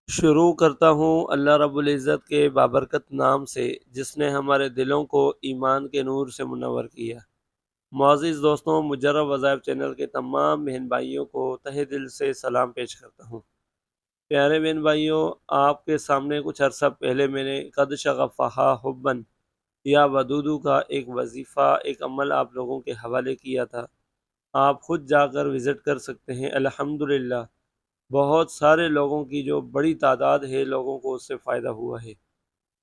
شروع کرتا ہوں اللہ رب العزت کے بابرکت نام سے جس نے ہمارے دلوں کو ایمان کے نور سے منور کیا۔ معزز دوستوں، مجرب وظائف چینل کے تمام بہن بھائیوں کو تہہ دل سے سلام پیش کرتا ہوں۔ پیارے بہن بھائیوں، آپ کے سامنے کچھ عرصہ پہلے میں نے قد شغفہا حبن یا ودودو کا ایک وظیفہ، ایک عمل آپ لوگوں کے حوالے کیا تھا۔ آپ خود جا کر وزٹ کر سکتے ہیں۔ الحمدللہ بہت سارے لوگوں کی جو بڑی تعداد ہے لوگوں کو اس سے فائدہ ہوا ہے۔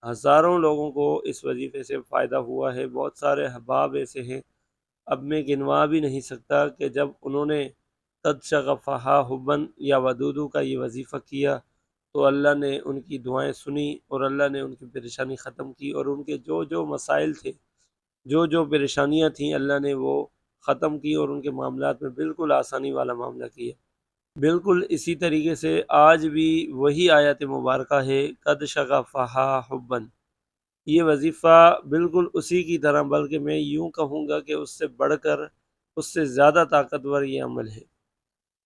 ہزاروں لوگوں کو اس وظیفے سے فائدہ ہوا ہے۔ بہت سارے احباب ایسے ہیں، اب میں گنوا بھی نہیں سکتا، کہ جب انہوں نے قد شغفہا حبن یا ودودو کا یہ وظیفہ کیا تو اللہ نے ان کی دعائیں سنی اور اللہ نے ان کی پریشانی ختم کی، اور ان کے جو جو مسائل تھے، جو جو پریشانیاں تھیں، اللہ نے وہ ختم کی اور ان کے معاملات میں بالکل آسانی والا معاملہ کیا۔ بالکل اسی طریقے سے آج بھی وہی آیت مبارکہ ہے، قد شغفہا حبن۔ یہ وظیفہ بالکل اسی کی طرح، بلکہ میں یوں کہوں گا کہ اس سے بڑھ کر، اس سے زیادہ طاقتور یہ عمل ہے۔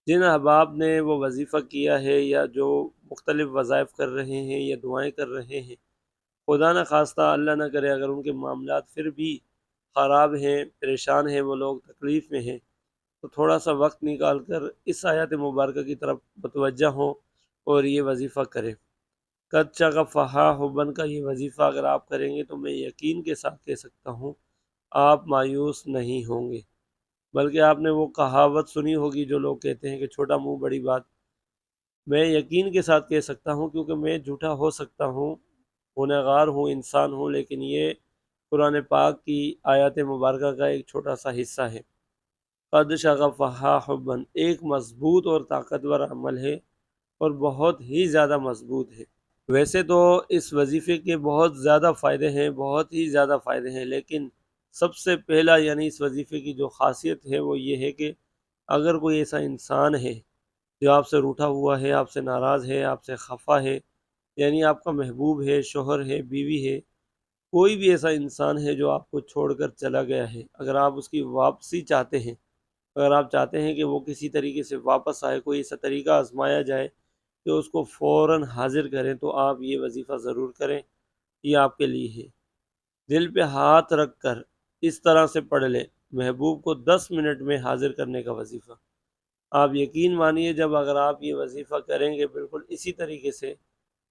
جن احباب نے وہ وظیفہ کیا ہے یا جو مختلف وظائف کر رہے ہیں یا دعائیں کر رہے ہیں، خدا نہ خواستہ اللہ نہ کرے اگر ان کے معاملات پھر بھی خراب ہیں، پریشان ہیں، وہ لوگ تکلیف میں ہیں، تو تھوڑا سا وقت نکال کر اس آیت مبارکہ کی طرف متوجہ ہوں اور یہ وظیفہ کریں۔ قد شغفہا حبن کا یہ وظیفہ اگر آپ کریں گے تو میں یقین کے ساتھ کہہ سکتا ہوں آپ مایوس نہیں ہوں گے، بلکہ آپ نے وہ کہاوت سنی ہوگی جو لوگ کہتے ہیں کہ چھوٹا منہ بڑی بات۔ میں یقین کے ساتھ کہہ سکتا ہوں، کیونکہ میں جھوٹا ہو سکتا ہوں، گنہگار ہوں، انسان ہوں، لیکن یہ قرآن پاک کی آیات مبارکہ کا ایک چھوٹا سا حصہ ہے۔ قد شغفہا حبن ایک مضبوط اور طاقتور عمل ہے، اور بہت ہی زیادہ مضبوط ہے۔ ویسے تو اس وظیفے کے بہت زیادہ فائدے ہیں، بہت ہی زیادہ فائدے ہیں، لیکن سب سے پہلا یعنی اس وظیفے کی جو خاصیت ہے وہ یہ ہے کہ اگر کوئی ایسا انسان ہے جو آپ سے روٹھا ہوا ہے، آپ سے ناراض ہے، آپ سے خفا ہے، یعنی آپ کا محبوب ہے، شوہر ہے، بیوی ہے، کوئی بھی ایسا انسان ہے جو آپ کو چھوڑ کر چلا گیا ہے، اگر آپ اس کی واپسی چاہتے ہیں، اگر آپ چاہتے ہیں کہ وہ کسی طریقے سے واپس آئے، کوئی ایسا طریقہ آزمایا جائے کہ اس کو فوراً حاضر کریں، تو آپ یہ وظیفہ ضرور کریں۔ یہ آپ کے لیے ہے۔ دل پہ ہاتھ رکھ کر اس طرح سے پڑھ لیں، محبوب کو 10 منٹ میں حاضر کرنے کا وظیفہ۔ آپ یقین مانیے جب اگر آپ یہ وظیفہ کریں گے بالکل اسی طریقے سے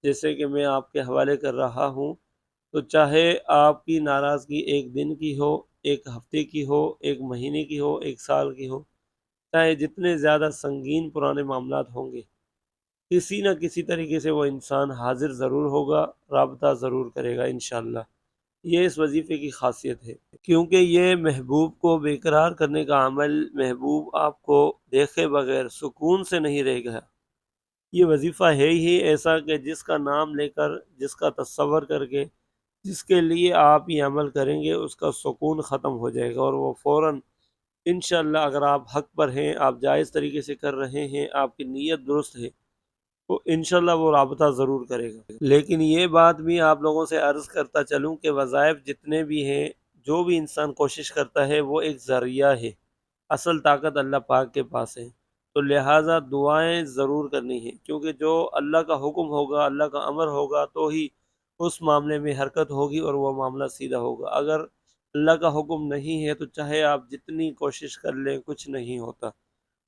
جیسے کہ میں آپ کے حوالے کر رہا ہوں، تو چاہے آپ کی ناراضگی ایک دن کی ہو، ایک ہفتے کی ہو، ایک مہینے کی ہو، ایک سال کی ہو، چاہے جتنے زیادہ سنگین پرانے معاملات ہوں گے، کسی نہ کسی طریقے سے وہ انسان حاضر ضرور ہوگا، رابطہ ضرور کرے گا انشاءاللہ۔ یہ اس وظیفے کی خاصیت ہے، کیونکہ یہ محبوب کو بے قرار کرنے کا عمل، محبوب آپ کو دیکھے بغیر سکون سے نہیں رہے گا۔ یہ وظیفہ ہے ہی ایسا کہ جس کا نام لے کر، جس کا تصور کر کے، جس کے لیے آپ یہ عمل کریں گے، اس کا سکون ختم ہو جائے گا، اور وہ فوراً انشاءاللہ اگر آپ حق پر ہیں، آپ جائز طریقے سے کر رہے ہیں، آپ کی نیت درست ہے، تو انشاءاللہ وہ رابطہ ضرور کرے گا۔ لیکن یہ بات بھی آپ لوگوں سے عرض کرتا چلوں کہ وظائف جتنے بھی ہیں، جو بھی انسان کوشش کرتا ہے وہ ایک ذریعہ ہے، اصل طاقت اللہ پاک کے پاس ہے، تو لہٰذا دعائیں ضرور کرنی ہیں، کیونکہ جو اللہ کا حکم ہوگا، اللہ کا امر ہوگا تو ہی اس معاملے میں حرکت ہوگی اور وہ معاملہ سیدھا ہوگا۔ اگر اللہ کا حکم نہیں ہے تو چاہے آپ جتنی کوشش کر لیں کچھ نہیں ہوتا،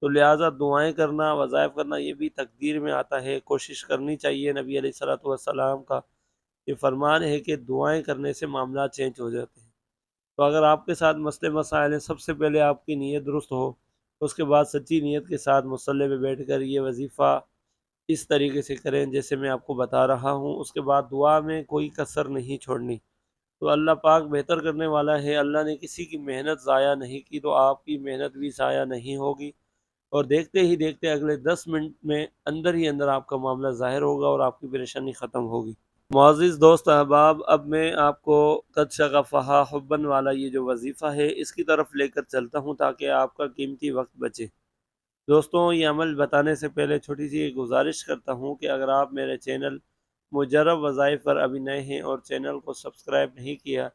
تو لہٰذا دعائیں کرنا، وظائف کرنا یہ بھی تقدیر میں آتا ہے، کوشش کرنی چاہیے۔ نبی علیہ الصلوۃ والسلام کا یہ فرمان ہے کہ دعائیں کرنے سے معاملات چینج ہو جاتے ہیں۔ تو اگر آپ کے ساتھ مسئلے مسائل ہیں، سب سے پہلے آپ کی نیت درست ہو، اس کے بعد سچی نیت کے ساتھ مصلی پہ بیٹھ کر یہ وظیفہ اس طریقے سے کریں جیسے میں آپ کو بتا رہا ہوں، اس کے بعد دعا میں کوئی کسر نہیں چھوڑنی، تو اللہ پاک بہتر کرنے والا ہے۔ اللہ نے کسی کی محنت ضائع نہیں کی، تو آپ کی محنت بھی ضائع نہیں ہوگی، اور دیکھتے ہی دیکھتے اگلے 10 منٹ میں اندر ہی اندر آپ کا معاملہ ظاہر ہوگا اور آپ کی پریشانی ختم ہوگی۔ معزز دوست احباب، اب میں آپ کو قد شغفہا حبن والا یہ جو وظیفہ ہے اس کی طرف لے کر چلتا ہوں تاکہ آپ کا قیمتی وقت بچے۔ دوستوں، یہ عمل بتانے سے پہلے چھوٹی سی ایک گزارش کرتا ہوں کہ اگر آپ میرے چینل مجرب وظائف پر ابھی نئے ہیں اور چینل کو سبسکرائب نہیں کیا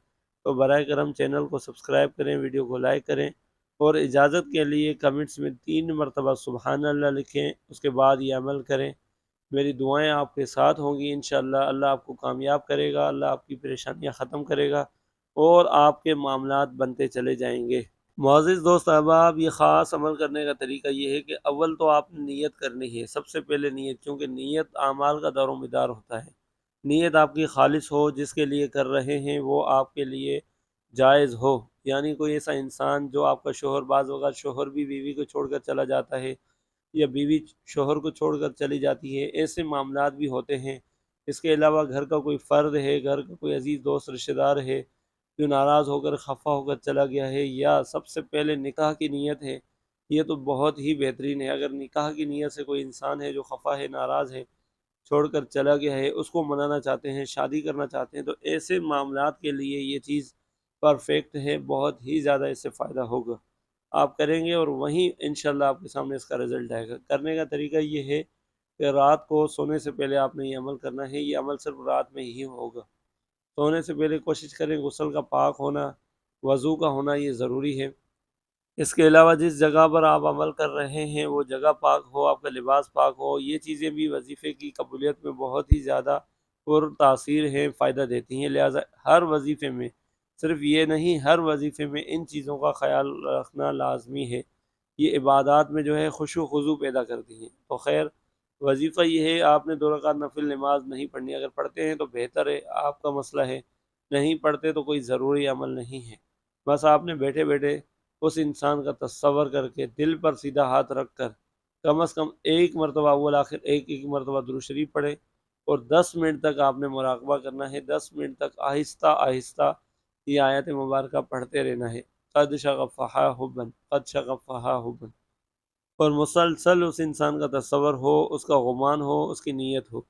تو برائے کرم چینل کو سبسکرائب کریں، ویڈیو کو لائک کریں، اور اجازت کے لیے کمنٹس میں 3 مرتبہ سبحان اللہ لکھیں، اس کے بعد یہ عمل کریں میری دعائیں آپ کے ساتھ ہوں گی انشاءاللہ۔ اللہ آپ کو کامیاب کرے گا، اللہ آپ کی پریشانیاں ختم کرے گا اور آپ کے معاملات بنتے چلے جائیں گے۔ معزز دوست احباب، یہ خاص عمل کرنے کا طریقہ یہ ہے کہ اول تو آپ نے نیت کرنی ہے، سب سے پہلے نیت، کیونکہ نیت اعمال کا دار و مدار ہوتا ہے۔ نیت آپ کی خالص ہو، جس کے لیے کر رہے ہیں وہ آپ کے لیے جائز ہو، یعنی کوئی ایسا انسان جو آپ کا شوہر، بعض اوقات شوہر بھی بیوی کو چھوڑ کر چلا جاتا ہے یا بیوی شوہر کو چھوڑ کر چلی جاتی ہے، ایسے معاملات بھی ہوتے ہیں۔ اس کے علاوہ گھر کا کوئی فرد ہے، گھر کا کوئی عزیز دوست رشتہ دار ہے جو ناراض ہو کر خفا ہو کر چلا گیا ہے، یا سب سے پہلے نکاح کی نیت ہے، یہ تو بہت ہی بہترین ہے۔ اگر نکاح کی نیت سے کوئی انسان ہے جو خفا ہے، ناراض ہے، چھوڑ کر چلا گیا ہے، اس کو منانا چاہتے ہیں، شادی کرنا چاہتے ہیں، تو ایسے معاملات کے لیے یہ چیز پرفیکٹ ہے، بہت ہی زیادہ اس سے فائدہ ہوگا۔ آپ کریں گے اور وہیں انشاءاللہ آپ کے سامنے اس کا رزلٹ آئے گا۔ کرنے کا طریقہ یہ ہے کہ رات کو سونے سے پہلے آپ نے یہ عمل کرنا ہے، یہ عمل صرف رات میں ہی ہوگا۔ سونے سے پہلے کوشش کریں غسل کا پاک ہونا، وضو کا ہونا یہ ضروری ہے۔ اس کے علاوہ جس جگہ پر آپ عمل کر رہے ہیں وہ جگہ پاک ہو، آپ کا لباس پاک ہو، یہ چیزیں بھی وظیفے کی قبولیت میں بہت ہی زیادہ پر تاثیر ہیں، فائدہ دیتی ہیں۔ لہٰذا ہر وظیفے میں، صرف یہ نہیں، ہر وظیفے میں ان چیزوں کا خیال رکھنا لازمی ہے۔ یہ عبادات میں جو ہے خشوع و خضوع پیدا کرتی ہیں۔ تو خیر، وظیفہ یہ ہے، آپ نے 2 رکعت نفل نماز نہیں پڑھنی، اگر پڑھتے ہیں تو بہتر ہے، آپ کا مسئلہ ہے، نہیں پڑھتے تو کوئی ضروری عمل نہیں ہے۔ بس آپ نے بیٹھے بیٹھے اس انسان کا تصور کر کے دل پر سیدھا ہاتھ رکھ کر کم از کم ایک مرتبہ اول آخر ایک مرتبہ درود شریف پڑھے، اور 10 منٹ تک آپ نے مراقبہ کرنا ہے، 10 منٹ تک آہستہ آہستہ یہ آیت مبارکہ پڑھتے رہنا ہے۔ قد شغفہا حبا، قد شغفہا حبا، اور مسلسل اس انسان کا تصور ہو، اس کا گمان ہو، اس کی نیت ہو۔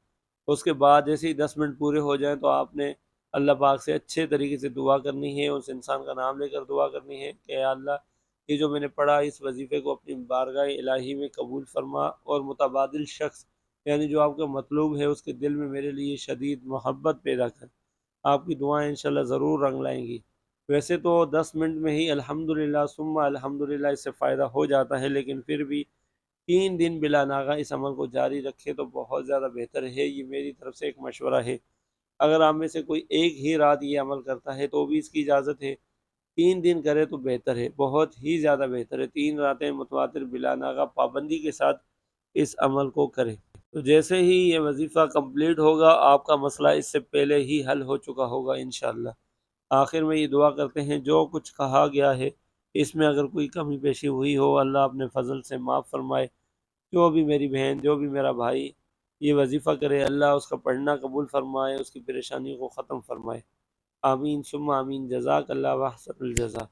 اس کے بعد جیسے ہی 10 منٹ پورے ہو جائیں تو آپ نے اللہ پاک سے اچھے طریقے سے دعا کرنی ہے، اس انسان کا نام لے کر دعا کرنی ہے کہ یا اللہ، یہ جو میں نے پڑھا اس وظیفے کو اپنی بارگاہ الہی میں قبول فرما، اور متبادل شخص یعنی جو آپ کا مطلوب ہے اس کے دل میں میرے لیے شدید محبت پیدا کر۔ آپ کی دعائیں انشاءاللہ ضرور رنگ لائیں گی۔ ویسے تو 10 منٹ میں ہی الحمدللہ ثم الحمدللہ اس سے فائدہ ہو جاتا ہے، لیکن پھر بھی 3 دن بلا ناغہ اس عمل کو جاری رکھے تو بہت زیادہ بہتر ہے۔ یہ میری طرف سے ایک مشورہ ہے۔ اگر آپ میں سے کوئی ایک ہی رات یہ عمل کرتا ہے تو بھی اس کی اجازت ہے، 3 دن کرے تو بہتر ہے، بہت ہی زیادہ بہتر ہے۔ 3 راتیں متواتر بلا ناغہ پابندی کے ساتھ اس عمل کو کرے، تو جیسے ہی یہ وظیفہ کمپلیٹ ہوگا آپ کا مسئلہ اس سے پہلے ہی حل ہو چکا ہوگا انشاءاللہ۔ آخر میں یہ دعا کرتے ہیں، جو کچھ کہا گیا ہے اس میں اگر کوئی کمی بیشی ہوئی ہو اللہ اپنے فضل سے معاف فرمائے۔ جو بھی میری بہن، جو بھی میرا بھائی یہ وظیفہ کرے، اللہ اس کا پڑھنا قبول فرمائے، اس کی پریشانی کو ختم فرمائے۔ آمین ثم آمین۔ جزاک اللہ و احسن الجزا۔